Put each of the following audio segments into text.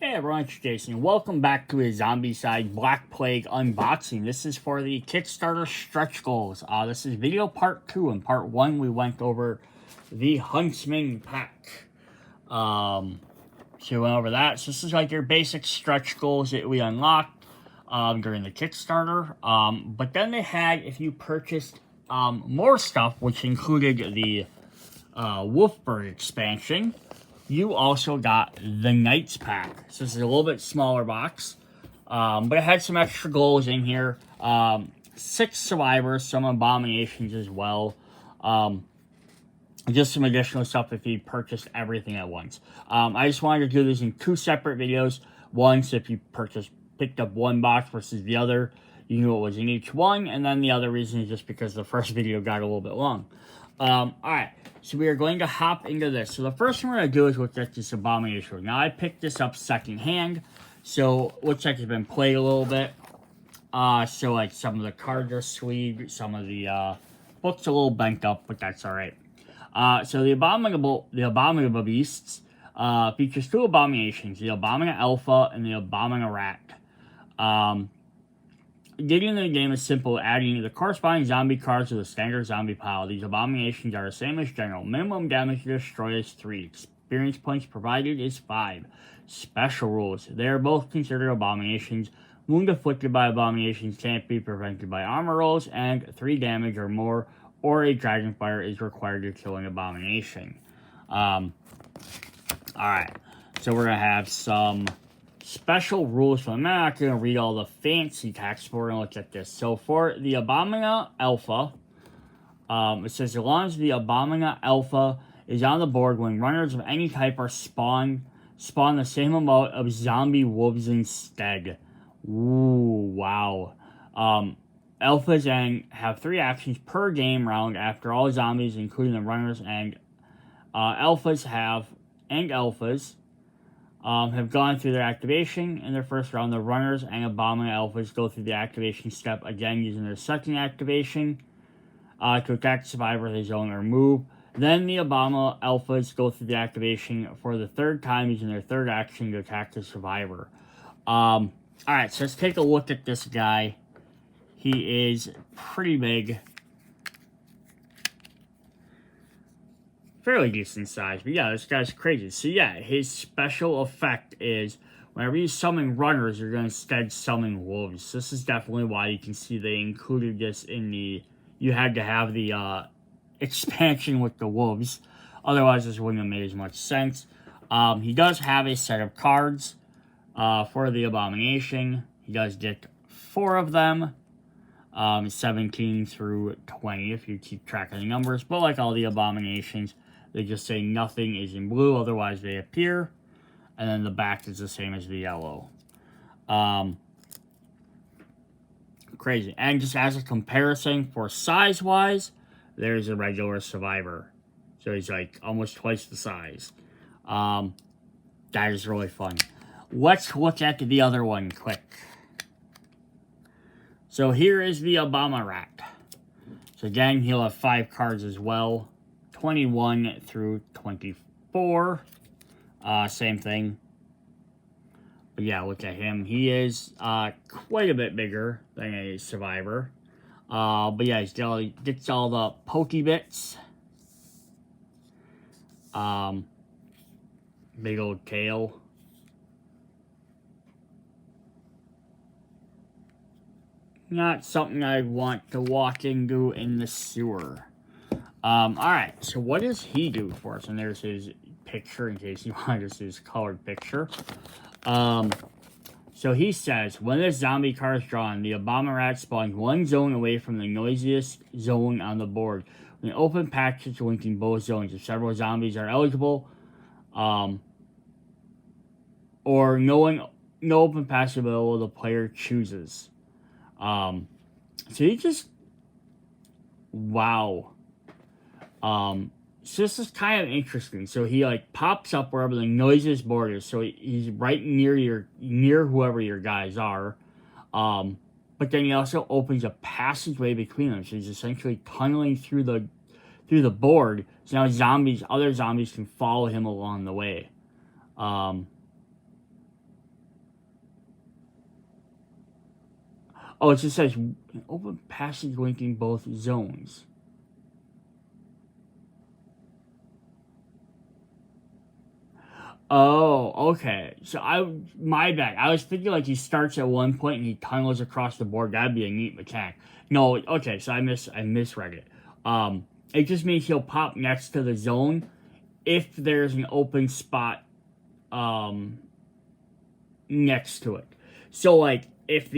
Hey everyone, it's Jason. Welcome back to a Zombicide Black Plague unboxing. This is for the Kickstarter stretch goals. This is video part 2. In part 1, we went over the Huntsman pack. So we went over that. So this is like your basic stretch goals that we unlocked during the Kickstarter. But then they had, if you purchased more stuff, which included the Wolfbird expansion, you also got the Knights pack. So this is a little bit smaller box. But it had some extra goals in here. 6 survivors, some abominations as well. Just some additional stuff if you purchased everything at once. I just wanted to do this in 2 separate videos. One, so if you picked up one box versus the other, you knew what was in each one. And then the other reason is just because the first video got a little bit long. Alright, so we are going to hop into this. So the first thing we're going to do is look at this Abomination. Now, I picked this up secondhand, so looks like it's been played a little bit. So like some of the cards are sleeved, some of the books a little bent up, but that's alright. So the Abominable Beasts features 2 abominations, the Abomina Alpha and the Abomina Rat. Getting into the game is simple, adding the corresponding zombie cards to the standard zombie pile. These abominations are the same as general. Minimum damage to destroy is 3. Experience points provided is 5. Special rules. They are both considered abominations. Wound inflicted by abominations can't be prevented by armor rolls, and 3 damage or more, or a dragonfire is required to kill an abomination. Alright, so we're going to have some special rules. So I'm not going to read all the fancy text, but we're going to look at this. So for the Abomina Alpha, it says, as long as the Abomina Alpha is on the board when runners of any type are spawn the same amount of zombie wolves instead. Ooh, wow. Alphas and have 3 actions per game round after all zombies, including the runners, and alphas have gone through their activation in their first round. The runners and Abomina Alphas go through the activation step again using their second activation to attack the survivor with his own or move. Then the Abomina Alphas go through the activation for the 3rd time using their 3rd action to attack the survivor. Alright, so let's take a look at this guy. He is pretty big. Fairly decent size, but yeah, this guy's crazy. So yeah, his special effect is whenever you summon runners, you're going to instead summon wolves. This is definitely why you can see they included this in the... You had to have the expansion with the wolves. Otherwise, this wouldn't have made as much sense. He does have a set of cards for the Abomination. He does get 4 of them. 17 through 20 if you keep track of the numbers. But like all the Abominations, they just say nothing is in blue, otherwise they appear. And then the back is the same as the yellow. Crazy. And just as a comparison for size-wise, there's a regular survivor. So he's like almost twice the size. That is really fun. Let's look at the other one quick. So here is the Abomina Rat. So again, he'll have 5 cards as well. 21 through 24. Same thing. But yeah, look at him. He is quite a bit bigger than a survivor. But yeah, he gets all the pokey bits. Big old tail. Not something I want to walk into in the sewer. Alright, so what does he do for us? And there's his picture in case you wanted to see his colored picture. So he says, when this zombie card is drawn, the Abomina Rat spawns 1 zone away from the noisiest zone on the board. When open patches linking both zones, if several zombies are eligible, or no open patch available, the player chooses. So he just, wow. So this is kind of interesting. So he like pops up wherever the noisiest board is. So he's right near whoever your guys are. But then he also opens a passageway between them. So he's essentially tunneling through the board. So now other zombies can follow him along the way. Oh, it just says open passage linking both zones. Oh, okay. So my bad. I was thinking like he starts at one point and he tunnels across the board. That'd be a neat mechanic. No, okay. So I misread it. It just means he'll pop next to the zone if there's an open spot, next to it. So like if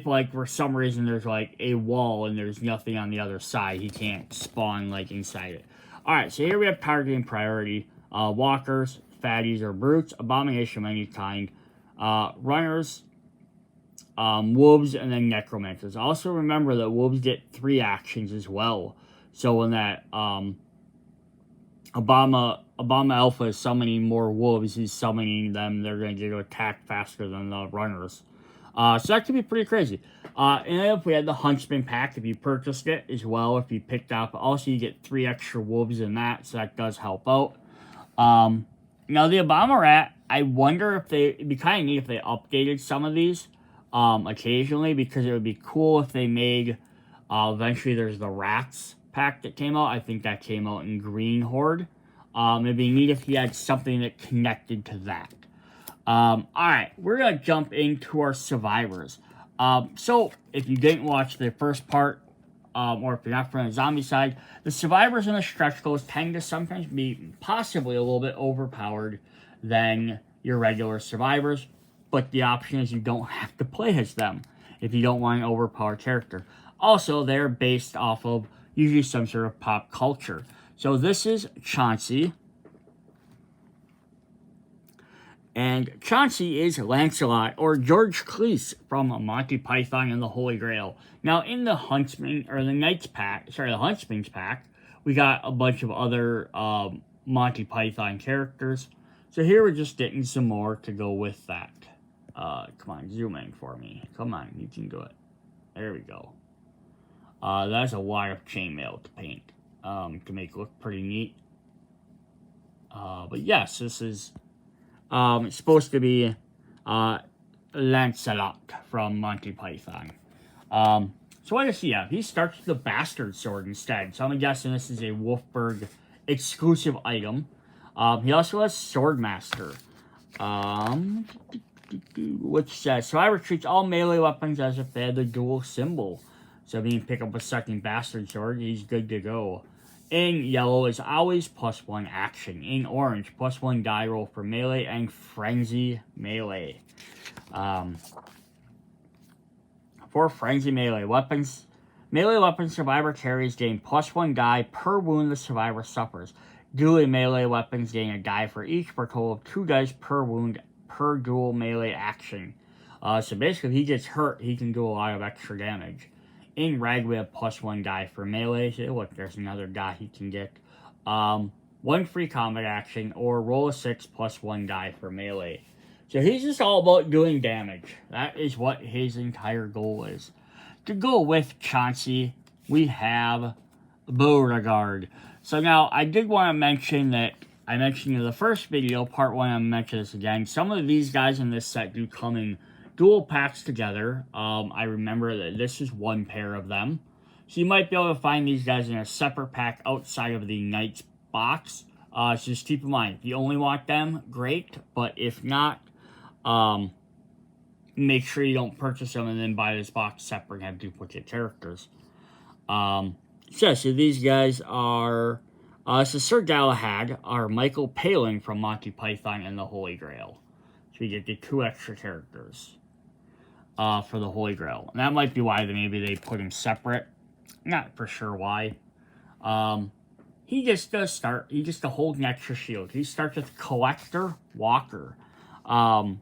like for some reason there's like a wall and there's nothing on the other side, he can't spawn like inside it. All right. So here we have targeting priority. Walkers, fatties, or brutes, abomination of any kind, runners, wolves, and then necromancers. Also remember that wolves get 3 actions as well. So when that Obama Alpha is summoning more wolves, he's summoning them. They're going to get to attack faster than the runners. So that could be pretty crazy. And then if we had the Huntsman pack, if you purchased it as well, if you picked up, also you get 3 extra wolves in that, so that does help out. Now the Obama Rat, I wonder if it'd be kind of neat if they updated some of these, occasionally, because it would be cool if they made, eventually there's the Rats pack that came out. I think that came out in Green Horde. It'd be neat if he had something that connected to that. Alright, we're gonna jump into our survivors. So if you didn't watch the first part, or if you're not from the Zombicide, the survivors in the stretch goals tend to sometimes be possibly a little bit overpowered than your regular survivors, but the option is you don't have to play as them if you don't want an overpowered character. Also, they're based off of usually some sort of pop culture. So this is Chauncey. And Chauncey is Lancelot, or George Cleese from Monty Python and the Holy Grail. Now, in the Huntsman, or the Knights pack, the Huntsman's pack, we got a bunch of other Monty Python characters. So here we're just getting some more to go with that. Come on, zoom in for me. Come on, you can do it. There we go. That's a lot of chainmail to paint, to make it look pretty neat. But yes, this is... it's supposed to be Lancelot from Monty Python. So what does he have? He starts with the Bastard Sword instead. So I'm guessing this is a Wolfburg exclusive item. He also has Swordmaster, which says Survivor treats all melee weapons as if they had the dual symbol. So if you pick up a second Bastard Sword, he's good to go. In yellow is always +1 action. In orange, +1 die roll for melee and frenzy melee. For frenzy melee weapons survivor carries gain +1 die per wound the survivor suffers. Dual melee weapons gain a die for each for a total of 2 dice per wound per dual melee action. So basically, if he gets hurt, he can do a lot of extra damage. In red, we have +1 die for melee. So look, there's another die he can get. 1 free combat action, or roll a 6 +1 die for melee. So he's just all about doing damage. That is what his entire goal is. To go with Chauncey, we have Beauregard. So now, I did want to mention that I mentioned in the first video, part 1, I'm mentioning this again. Some of these guys in this set do come in dual packs together. I remember that this is 1 pair of them. So you might be able to find these guys in a separate pack outside of the Knights box. So just keep in mind, if you only want them, great. But if not, make sure you don't purchase them and then buy this box separate and have duplicate characters. So these guys are... so Sir Galahad are Michael Palin from Monty Python and the Holy Grail. So you get the 2 extra characters for the Holy Grail. And that might be why maybe they put him separate. Not for sure why. He just does start. He gets to hold an extra shield. He starts with Collector Walker. So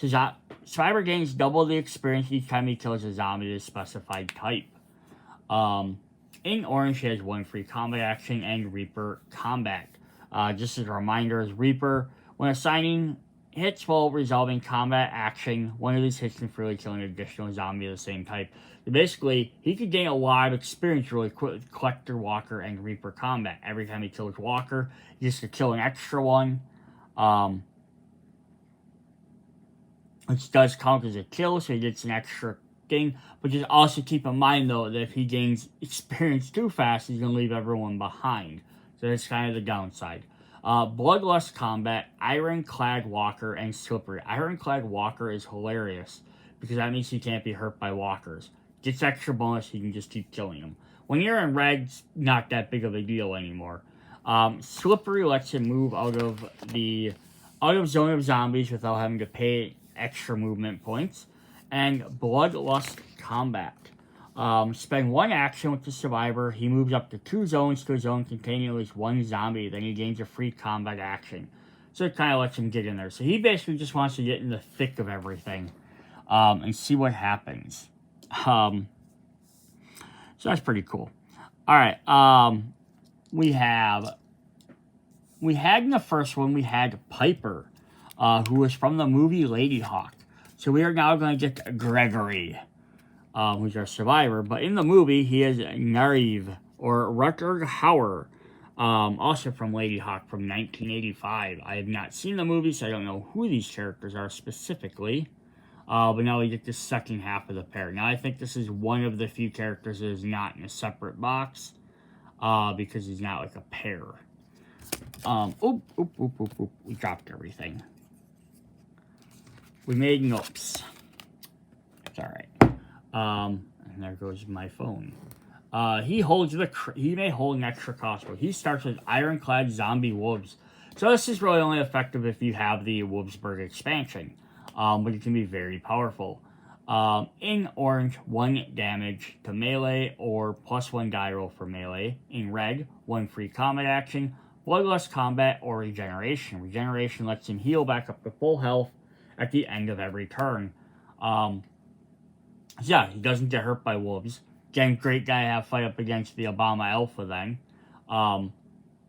that Survivor gains double the experience each time he kills a zombie of a specified type. In orange, he has 1 free combat action and Reaper combat. Just as a reminder, as Reaper, when assigning hits while resolving combat action, one of these hits can freely kill an additional zombie of the same type. So basically, he could gain a lot of experience really quick with Collector Walker and Reaper combat. Every time he kills Walker, he gets to kill an extra one. which does count as a kill, so he gets an extra thing. But just also keep in mind, though, that if he gains experience too fast, he's going to leave everyone behind. So that's kind of the downside. Bloodlust Combat, Ironclad Walker, and Slippery. Ironclad Walker is hilarious because that means he can't be hurt by walkers. Gets extra bonus, he can just keep killing them. When you're in red, it's not that big of a deal anymore. Slippery lets him move out of zone of zombies without having to pay extra movement points. And Bloodlust Combat. Spend one action with the survivor. He moves up to 2 zones to a zone containing at least 1 zombie. Then he gains a free combat action. So it kind of lets him get in there. So he basically just wants to get in the thick of everything and see what happens. So that's pretty cool. All right. We had in the first one, we had Piper, who was from the movie Lady Hawk. So we are now going to get Gregory, who's our survivor. But in the movie, he is Nariv, or Rutger Hauer, also from Lady Hawk from 1985. I have not seen the movie, so I don't know who these characters are specifically. But now we get the second half of the pair. Now I think this is one of the few characters that is not in a separate box, because he's not like a pair. We dropped everything. We made notes. It's alright. And there goes my phone. He may hold an extra crossbow. He starts with Ironclad Zombie Wolves. So this is really only effective if you have the Wolfsburg expansion. But it can be very powerful. In orange, 1 damage to melee or +1 die roll for melee. In red, 1 free combat action, Bloodlust Combat, or Regeneration. Regeneration lets him heal back up to full health at the end of every turn. Yeah, he doesn't get hurt by wolves. Again, great guy to have fight up against the Obama Alpha then. And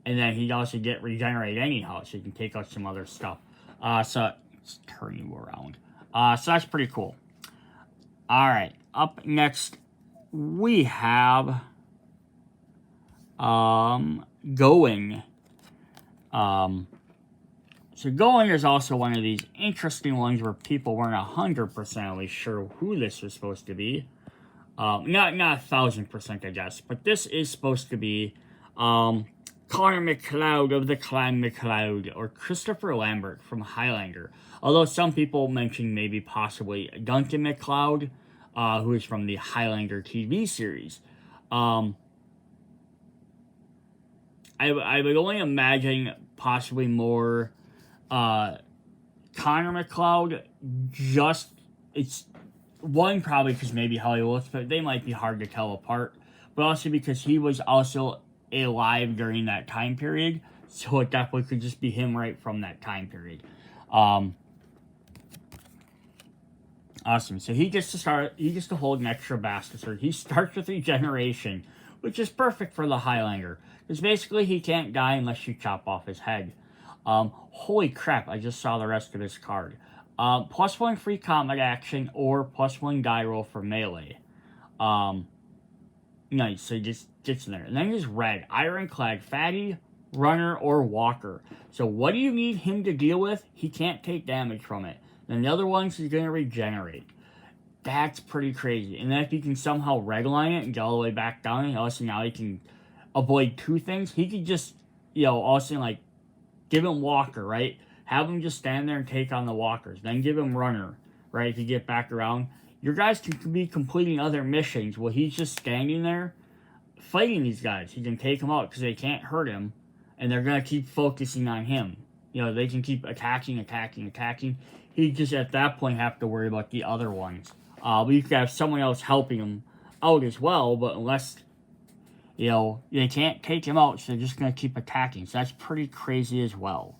then he'd also get regenerate anyhow, so he can take out some other stuff. So let's turn you around. So that's pretty cool. Alright, up next we have Going. So Going is also one of these interesting ones where people weren't 100% sure who this was supposed to be. Not 1,000%, I guess, but this is supposed to be Connor McLeod of the Clan McLeod, or Christopher Lambert from Highlander. Although some people mentioned maybe possibly Duncan McLeod, who is from the Highlander TV series. I would only imagine possibly more Connor McLeod. Just, it's one, probably because maybe how he looks, but they might be hard to tell apart. But also because he was also alive during that time period, so it definitely could just be him right from that time period. Awesome. So he gets to hold an extra bastard. He starts with Regeneration, which is perfect for the Highlander, because basically he can't die unless you chop off his head. Holy crap, I just saw the rest of his card. +1 free combat action or +1 die roll for melee. Nice, so he just gets in there. And then he's red, Ironclad, Fatty, Runner, or Walker. So what do you need him to deal with? He can't take damage from it. Then the other ones he's going to regenerate. That's pretty crazy. And then if you can somehow redline it and get all the way back down, and also now he can avoid 2 things. He could just, also like, give him Walker, right? Have him just stand there and take on the walkers. Then give him Runner, right? If you get back around. Your guys can be completing other missions while he's just standing there fighting these guys. He can take them out because they can't hurt him. And they're going to keep focusing on him. They can keep attacking. He just, at that point, have to worry about the other ones. But you could have someone else helping him out as well. But unless, they can't take him out, so they're just going to keep attacking. So that's pretty crazy as well.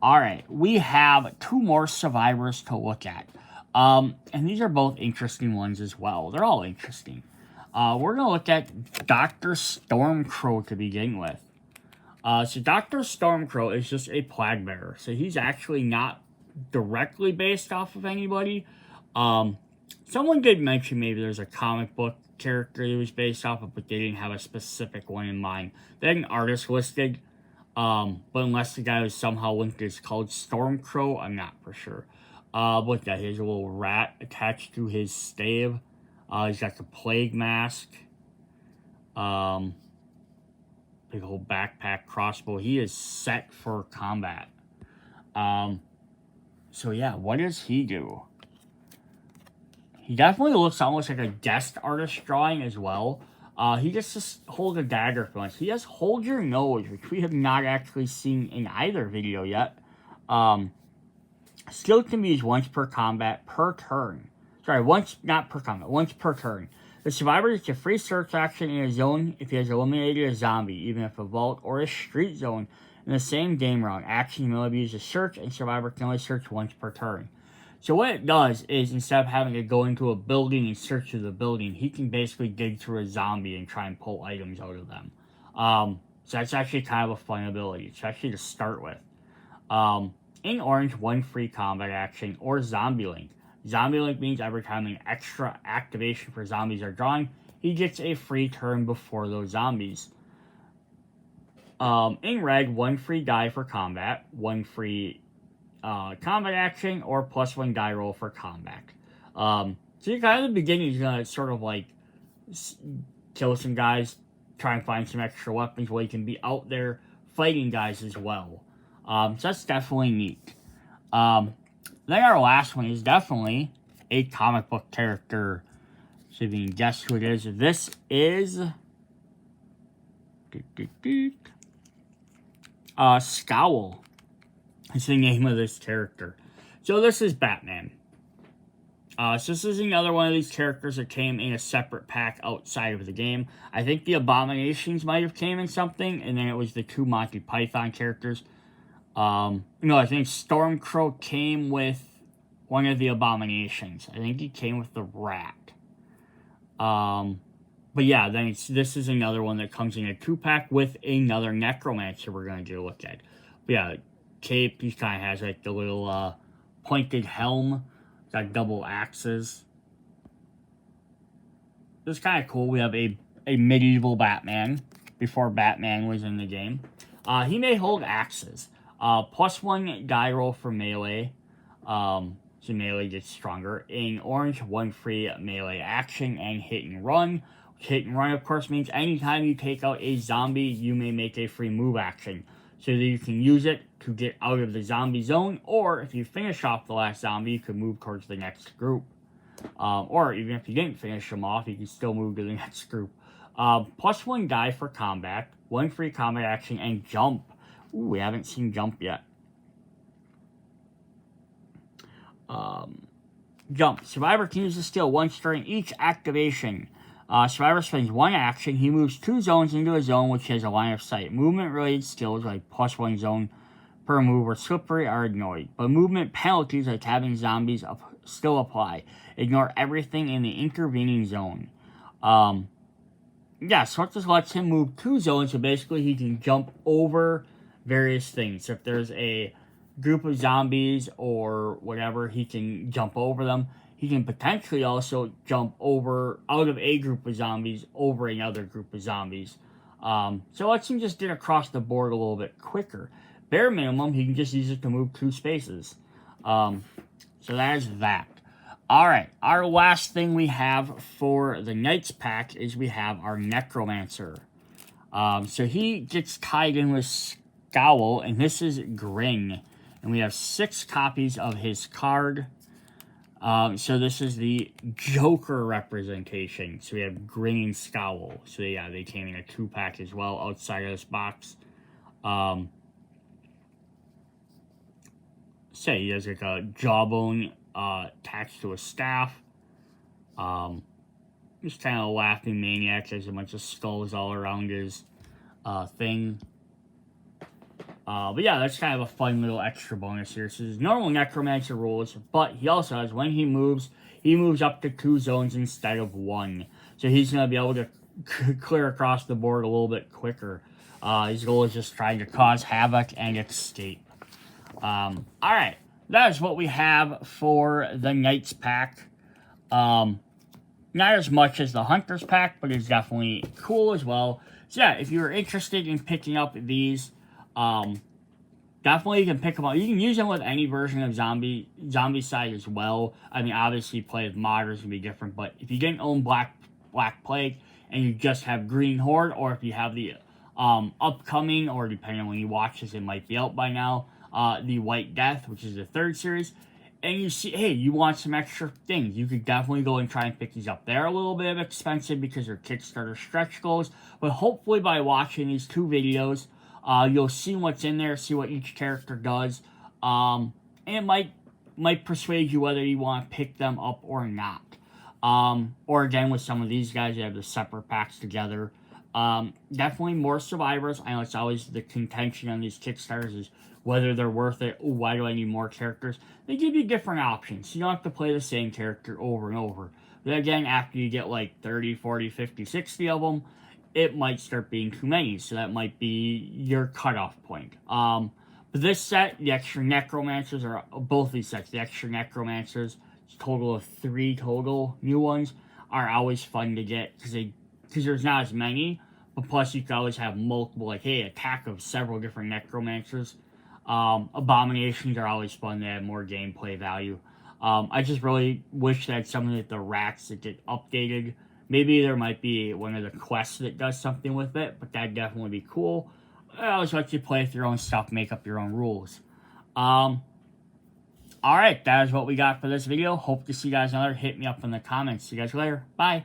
Alright, we have 2 more survivors to look at. And these are both interesting ones as well. They're all interesting. We're going to look at Dr. Stormcrow to begin with. So Dr. Stormcrow is just a plague bearer. So he's actually not directly based off of anybody. Someone did mention maybe there's a comic book character he was based off of, but they didn't have a specific one in mind. They had an artist listed. But unless the guy was somehow linked is called Stormcrow, I'm not for sure. Look at his little rat attached to his stave. He's got the plague mask. Big old backpack, crossbow. He is set for combat. So yeah, what does he do? He definitely looks almost like a guest artist drawing as well. He gets to hold a dagger for once. He has hold your nose, which we have not actually seen in either video yet. Skill can be used once per combat per turn. Sorry, not per combat, once per turn. The survivor gets a free search action in a zone if he has eliminated a zombie, even if a vault or a street zone in the same game round. Action can only be used to search, and survivor can only search once per turn. So what it does is, instead of having to go into a building and search through the building, he can basically dig through a zombie and try and pull items out of them. So that's actually kind of a fun ability, especially to start with. In orange, one free combat action, or Zombie Link. Zombie Link means every time an extra activation for zombies are drawn, he gets a free turn before those zombies. In red, one free die for combat, one free combat action, or +1 die roll for combat. So you kind of the beginning, you're gonna sort of like kill some guys, try and find some extra weapons while you can be out there fighting guys as well. So that's definitely neat. Then our last one is definitely a comic book character. So if you can guess who it is, this is Scowl. It's the name of this character. So this is Batman. So this is another one of these characters that came in a separate pack outside of the game. I think the Abominations might have came in something, and then it was the 2 Monty Python characters. I think Stormcrow came with one of the Abominations. I think he came with the rat. But yeah, then this is another one that comes in a 2-pack with another Necromancer we're going to look at. But yeah, cape, he kind of has like the little pointed helm. Got double axes. It's kind of cool. We have a medieval Batman before Batman was in the game. He may hold axes. +1 die roll for melee. So melee gets stronger. In orange, one free melee action and hit and run. Hit and run, of course, means anytime you take out a zombie, you may make a free move action. So that you can use it to get out of the zombie zone, or if you finish off the last zombie, you can move towards the next group. Or even if you didn't finish them off, you can still move to the next group. +1 die for combat, one free combat action, and jump. Ooh, we haven't seen jump yet. Jump. Survivor can use the skill once during each activation. Survivor spends 1 action. He moves 2 zones into a zone which has a line of sight. Movement-related skills like +1 zone per move or slippery are ignored. But movement penalties like having zombies still apply. Ignore everything in the intervening zone. Yeah, so it just lets him move 2 zones, so basically he can jump over various things. So if there's a group of zombies or whatever, he can jump over them. He can potentially also jump out of a group of zombies over another group of zombies. So it lets him just get across the board a little bit quicker. Bare minimum, he can just use it to move 2 spaces. So that is that. Alright, our last thing we have for the Knights pack is we have our Necromancer. So he gets tied in with Scowl, and this is Grin. And we have 6 copies of his card. So this is the Joker representation. So we have Grin and Scowl. So yeah, they came in a 2-pack as well outside of this box. So he has like a jawbone attached to a staff. Just kind of a laughing maniac. There's a bunch of skulls all around his thing. But yeah, that's kind of a fun little extra bonus here. So there's normal Necromancer rules, but he also has, when he moves up to 2 zones instead of 1. So he's going to be able to clear across the board a little bit quicker. His goal is just trying to cause havoc and escape. Alright, that is what we have for the Knights pack. Not as much as the Hunters pack, but it's definitely cool as well. So yeah, if you're interested in picking up these, definitely you can pick them up. You can use them with any version of Zombicide as well. I mean, obviously, play with modders would be different, but if you didn't own Black Plague and you just have Green Horde, or if you have the upcoming, or depending on when you watch this, it might be out by now, the White Death, which is the 3rd series, and you see, hey, you want some extra things, you could definitely go and try and pick these up. They're a little bit expensive because they're Kickstarter stretch goals, but hopefully by watching these 2 videos, you'll see what's in there, see what each character does, and it might persuade you whether you want to pick them up or not. Or again, with some of these guys, they have the separate packs together. Definitely more survivors. I know it's always the contention on these Kickstarters is whether they're worth it. Ooh, why do I need more characters? They give you different options. You don't have to play the same character over and over. But again, after you get like 30, 40, 50, 60 of them, it might start being too many. So that might be your cutoff point. But this set, the extra Necromancers, or both these sets, the extra Necromancers, total of 3 total new ones, are always fun to get because there's not as many, but plus you can always have multiple, like, hey, attack of several different Necromancers. Abominations are always fun, they have more gameplay value. I just really wish that some of the rats that get updated, maybe there might be one of the quests that does something with it, but that'd definitely be cool. I always let you play with your own stuff, make up your own rules. Alright, that is what we got for this video. Hope to see you guys another. Hit me up in the comments. See you guys later. Bye.